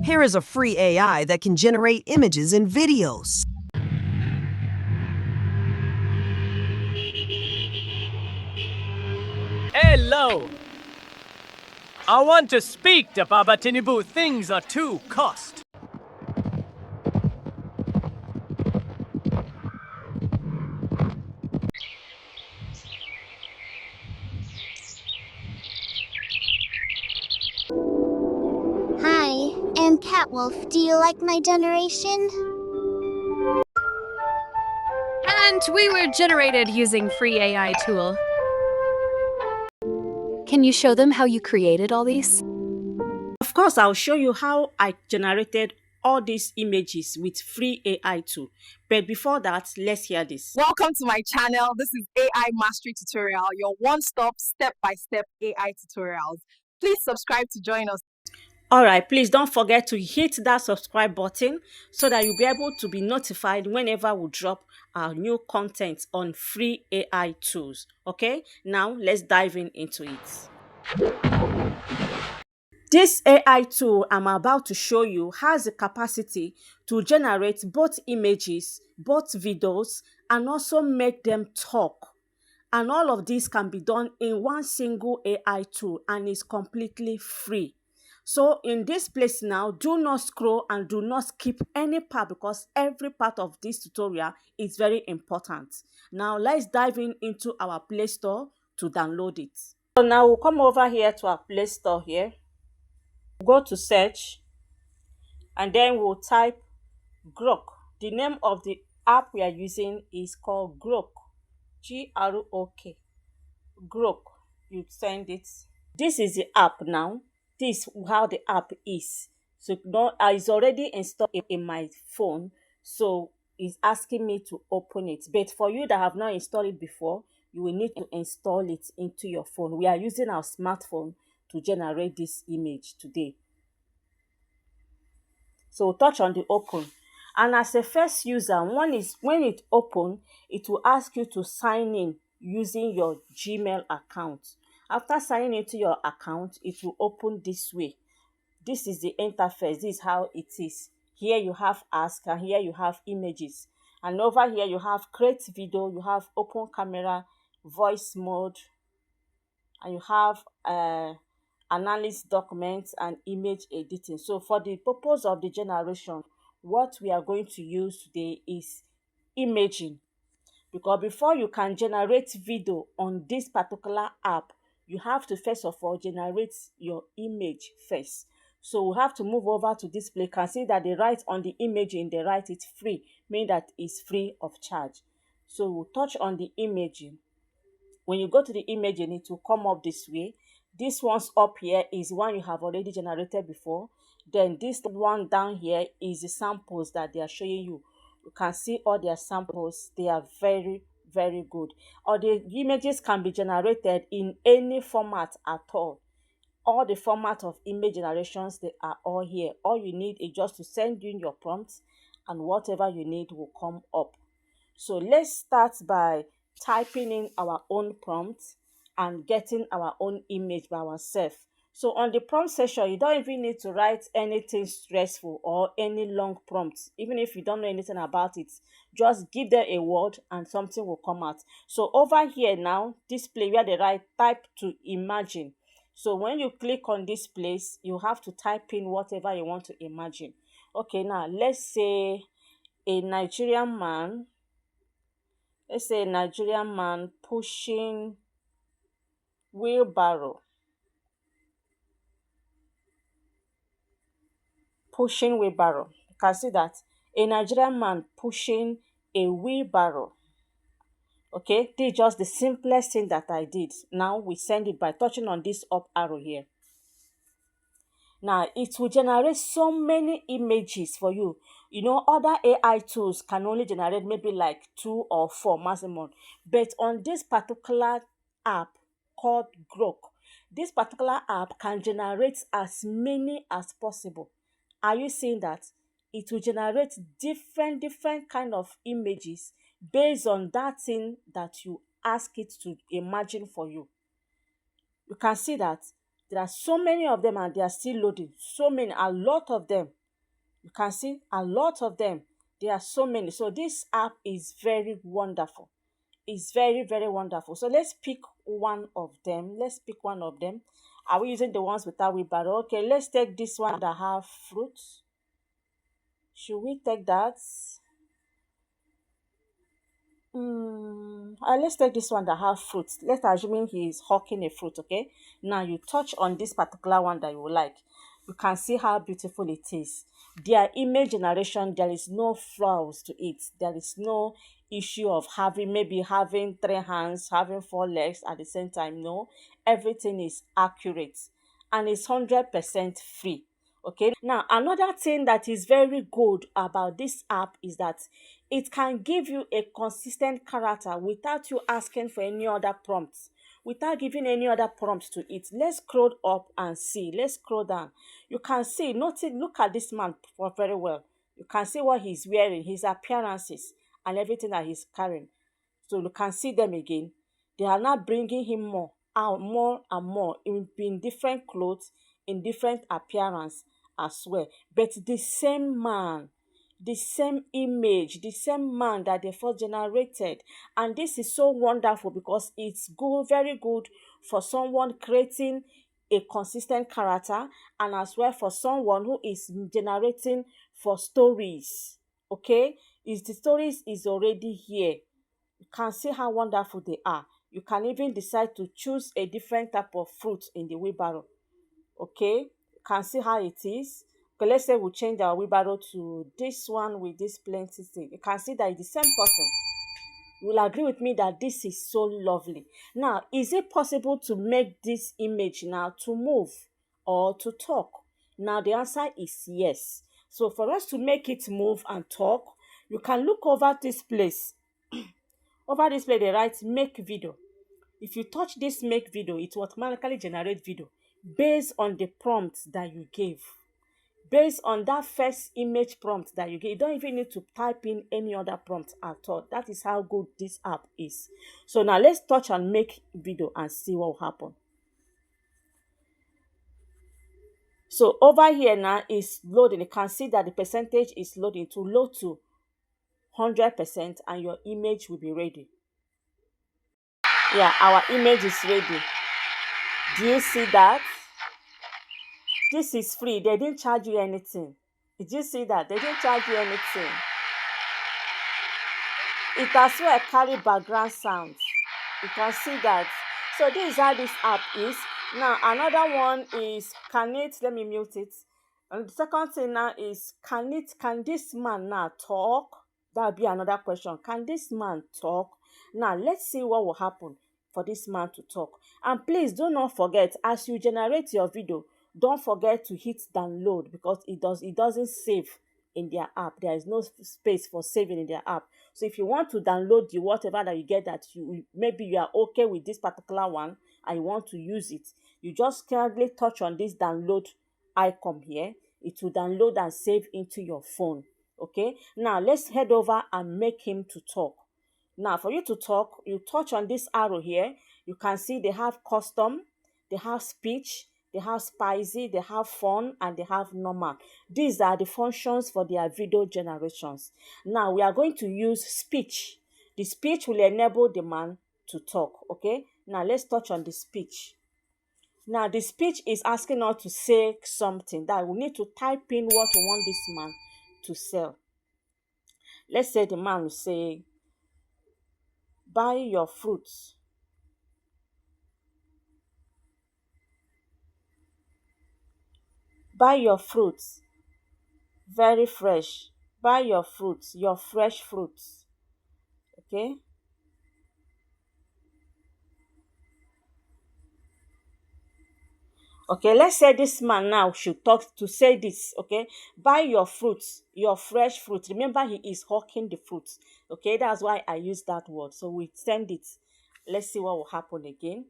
Here is a free AI that can generate images and videos. Hello! I want to speak to Baba Tinubu. Things are too cost. Hi, I'm Catwolf. Do you like my generation? And we were generated using Free AI Tool. Can you show them how you created all these? Of course, I'll show you how I generated all these images with Free AI Tool. But before that, let's hear this. Welcome to my channel. This is AI Mastery Tutorial, your one-stop, step-by-step AI tutorials. Please subscribe to join us. Alright, please don't forget to hit that subscribe button so that you'll be able to be notified whenever we drop our new content on Free AI tools. Okay, now let's dive into it. This AI tool I'm about to show you has the capacity to generate both images, both videos, and also make them talk. And all of this can be done in one single AI tool and is completely free. So in this place now, do not scroll and do not skip any part because every part of this tutorial is very important. Now let's dive into our Play Store to download it. So now we'll come over here to our Play Store here. Go to search and then we'll type Grok. The name of the app we are using is called Grok. G-R-O-K. Grok. You send it. This is the app now. This is how the app is. So now it's already installed in my phone. So it's asking me to open it. But for you that have not installed it before, you will need to install it into your phone. We are using our smartphone to generate this image today. So touch on the open. And as a first user, when it open, it will ask you to sign in using your Gmail account. After signing into your account, it will open this way. This is the interface. This is how it is. Here you have ask and here you have images. And over here you have create video, you have open camera, voice mode, and you have analyze documents and image editing. So for the purpose of the generation, what we are going to use today is imaging. Because before you can generate video on this particular app, you have to first of all generate your image first. So we have to move over to display. You can see that they write on the image in the right, it's free, meaning that it's free of charge. So we'll touch on the imaging. When you go to the imaging, it will come up this way. This one's up here is one you have already generated before. Then this one down here is the samples that they are showing you. You can see all their samples. They are very, very good. Or the images can be generated in any format at all. All the format of image generations, they are all here. All you need is just to send in your prompts and whatever you need will come up. So let's start by typing in our own prompt and getting our own image by ourselves. So on the prompt section, you don't even need to write anything stressful or any long prompts. Even if you don't know anything about it, just give them a word and something will come out. So over here now, display where they write type to imagine. So when you click on this place, you have to type in whatever you want to imagine. Okay, now let's say a Nigerian man. Let's say a Nigerian man pushing wheelbarrow. Pushing wheelbarrow. You can see that a Nigerian man pushing a wheelbarrow. Okay, this is just the simplest thing that I did. Now we send it by touching on this up arrow here. Now it will generate so many images for you. You know, other AI tools can only generate maybe like 2 or 4 maximum. But on this particular app called Grok, this particular app can generate as many as possible. Are you seeing that? It will generate different kind of images based on that thing that you ask it to imagine for you. You can see that There are so many of them and they are still loading. So many, a lot of them. You can see a lot of them. There are so many. So this app is very wonderful. It's very, very wonderful. So let's pick one of them. Let's pick one of them. Are we using the ones without wheelbarrow? Okay, let's take this one that have fruits. Should we take that? Let's take this one that have fruits. Let's assume he is hawking a fruit, okay? Now you touch on this particular one that you like. You can see how beautiful it is. Their image generation, there is no flaws to it. There is no issue of maybe having 3 hands, having 4 legs at the same time. No, everything is accurate and it's 100% free. Okay, now another thing that is very good about this app is that it can give you a consistent character without you asking for any other prompts, without giving any other prompts to it. Let's scroll up and see. Let's scroll down. You can see, look at this man very well. You can see what he's wearing, his appearances, and everything that he's carrying. So you can see them again. They are now bringing him more and more in different clothes, in different appearance as well. But the same man, the same image, the same man that they first generated. And this is so wonderful because it's good, very good for someone creating a consistent character, and as well for someone who is generating for stories. Okay, is the stories is already here. You can see how wonderful they are. You can even decide to choose a different type of fruit in the wheelbarrow. Okay, you can see how it is. Okay, let's say we change our wheelbarrow to this one with this plenty thing. You can see that it's the same person. You will agree with me that this is so lovely. Now, is it possible to make this image now to move or to talk? Now, the answer is yes. So for us to make it move and talk, you can look over this place. Over this place, they write make video. If you touch this make video, it will automatically generate video based on the prompt that you gave. Based on that first image prompt that you gave, you don't even need to type in any other prompt at all. That is how good this app is. So now let's touch on make video and see what will happen. So over here now is loading. You can see that the percentage is loading to load to 100% and your image will be ready. Yeah, our image is ready. Do you see that? This is free. They didn't charge you anything. Did you see that? They didn't charge you anything. It as well carry background sounds. You can see that. So this is how this app is. Now another one is let me mute it. And the second thing now is can this man now talk? That'll be another question. Can this man talk? Now let's see what will happen for this man to talk. And please do not forget, as you generate your video, don't forget to hit download because it doesn't save in their app. There is no space for saving in their app. So if you want to download the whatever that you get that maybe you are okay with this particular one and you want to use it, you just kindly touch on this download icon here. It will download and save into your phone. Okay, now let's head over and make him to talk. Now for you to talk, you touch on this arrow here. You can see they have custom, they have speech, they have spicy, they have fun, and they have normal. These are the functions for their video generations. Now we are going to use speech. The speech will enable the man to talk. Okay, now let's touch on the speech. Now the speech is asking us to say something that we need to type in what we want this man to sell. Let's say the man will say, buy your fruits. Buy your fruits. Very fresh. Buy your fruits, your fresh fruits. Okay. Okay, let's say this man now should talk to say this. Okay, buy your fruits, your fresh fruits. Remember, he is hawking the fruits. Okay, that's why I use that word. So we send it. Let's see what will happen again.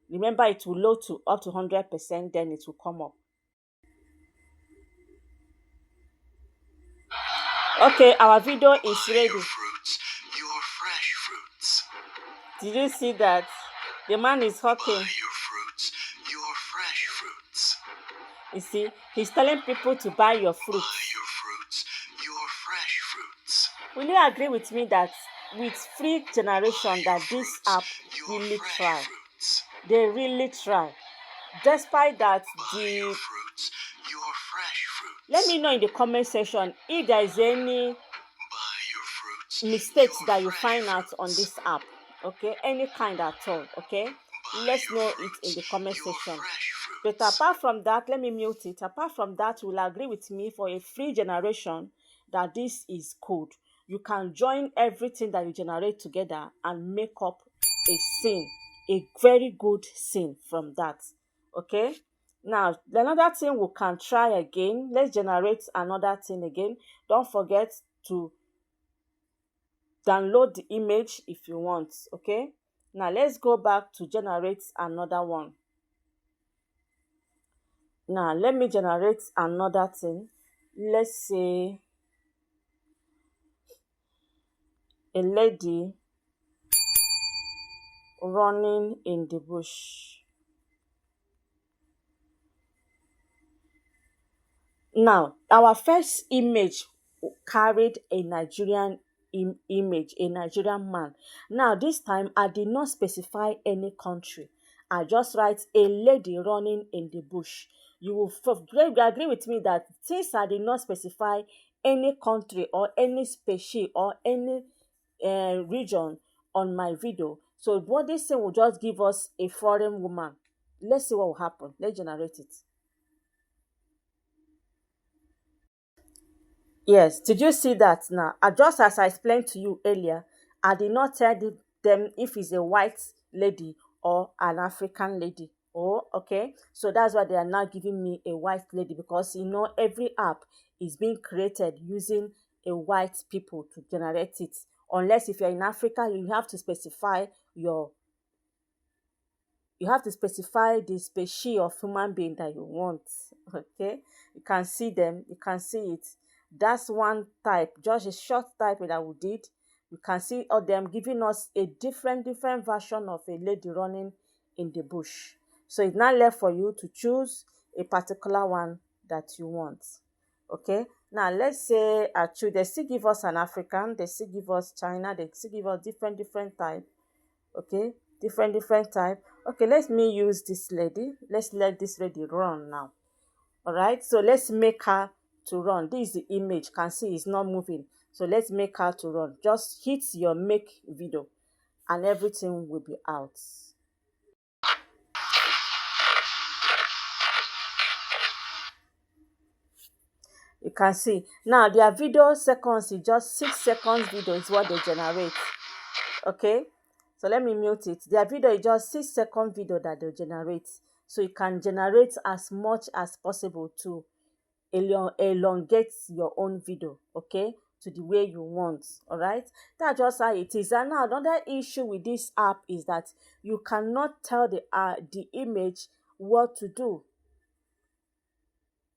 Remember, it will load to up to 100%, then it will come up. Okay, our video is ready. Your fruits, your fresh fruits. Did you see that? The man is hawking. Buy your fruits, your fresh You see, he's telling people to buy your Buy fruits. your fruits, your fresh fruits. Will you agree with me that with free generation that this Fruits, app your really fresh try? fruits. They really try. Despite that, Buy your fruits, your fresh fruits. let me know in the comment section if there is any Buy your fruits, mistakes your that you fresh find out on fruits. this app. Okay, any kind at all. Okay, Buy let's your know fruits, it in the comment your section. fresh But fruits. apart from that, let me mute it. Apart from that, you will agree with me for a free generation that this is good. You can join everything that you generate together and make up a scene, a very good scene from that. Okay. Now, another thing we can try again. Let's generate another thing again. Don't forget to download the image if you want. Okay. Now, let's go back to generate another one. Now, let me generate another thing. Let's say a lady running in the bush. Now, our first image carried a Nigerian image, a Nigerian man. Now, this time I did not specify any country. I just write a lady running in the bush. You will agree with me that since I did not specify any country or any species or any region on my video, so what this thing will just give us a foreign woman. Let's see what will happen. Let's generate it. Yes, did you see that now? Just as I explained to you earlier, I did not tell them if it's a white lady or an African lady. Oh, okay. So that's why they are now giving me a white lady, because every app is being created using a white people to generate it. Unless if you're in Africa, you have to specify the species of human being that you want. Okay, you can see them, you can see it. That's one type, just a short type that we did. You can see all them giving us a different version of a lady running in the bush. So it's not left for you to choose a particular one that you want. Okay, now let's say I choose. They still give us an African, they still give us China, they still give us different type. Okay, different type. Okay, let me use this lady. Let's let this lady run now. All right, so let's make her to run. This is the image. Can see it's not moving, so let's make her to run. Just hit your make video and everything will be out. You can see now their video seconds is just 6 seconds video is what they generate. Okay, so let me mute it. Their video is just 6 second video that they generate, so you can generate as much as possible to elongate your own video, okay, to the way you want. All right, that's just how it is. And now another issue with this app is that you cannot tell the image what to do.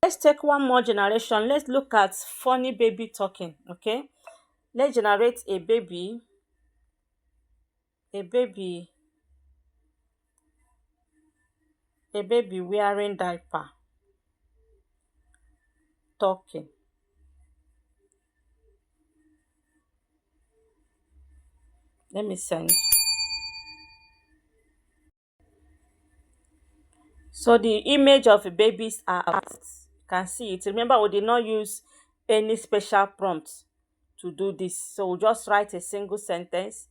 Let's take one more generation. Let's look at funny baby talking. Okay, let's generate a baby wearing diaper talking. Let me send. So the image of the babies are out. You can see it. Remember, we did not use any special prompt to do this. So we'll just write a single sentence.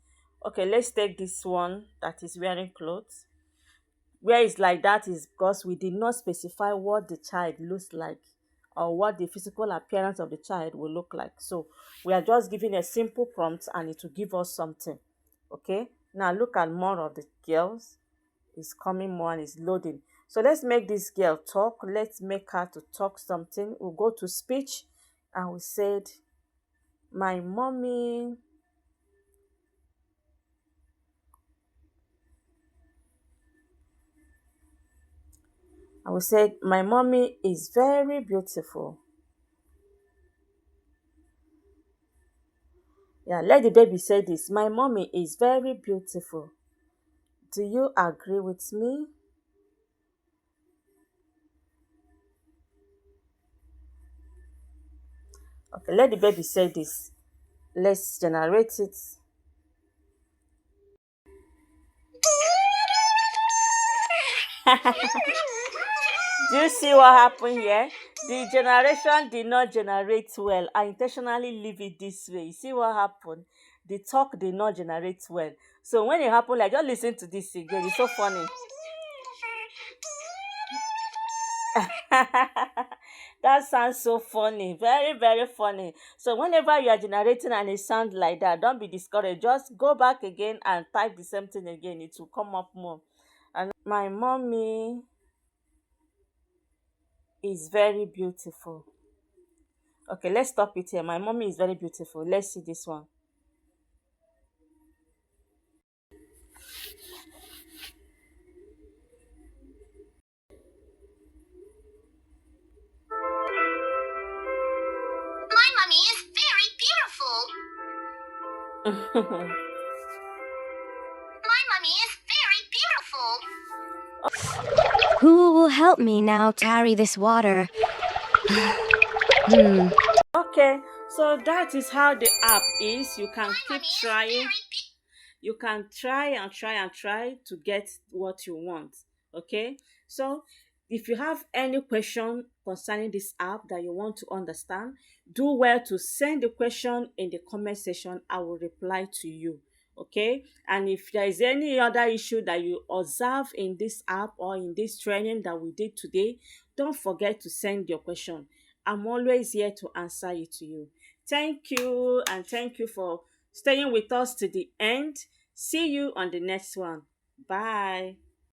Okay, let's take this one that is wearing clothes. Where it's like that is because we did not specify what the child looks like or what the physical appearance of the child will look like. So we are just giving a simple prompt and it will give us something. Okay, now look at more of the girls. It's coming more and it's loading. So let's make this girl talk. Let's make her to talk something. We'll go to speech and we said, my mommy my mommy is very beautiful. Yeah, let the baby say this. My mommy is very beautiful. Do you agree with me? Okay, let the baby say this. Let's generate it. Do you see what happened here? The generation did not generate well. I intentionally leave it this way. You see what happened? The talk did not generate well. So when it happened, like, just listen to this again. It's so funny. That sounds so funny. Very, very funny. So whenever you are generating and it sounds like that, don't be discouraged. Just go back again and type the same thing again. It will come up more. And my mommy is very beautiful. Okay, let's stop it here. My mommy is very beautiful. Let's see this one. My mummy is very beautiful. My mummy is very beautiful. Who will help me now carry this water? Okay, so that is how the app is. You can keep trying. You can try and try and try to get what you want. Okay, so if you have any question concerning this app that you want to understand, do well to send the question in the comment section. I will reply to you. Okay, and if there is any other issue that you observe in this app or in this training that we did today, don't forget to send your question. I'm always here to answer it to you. Thank you, and thank you for staying with us to the end. See you on the next one. Bye.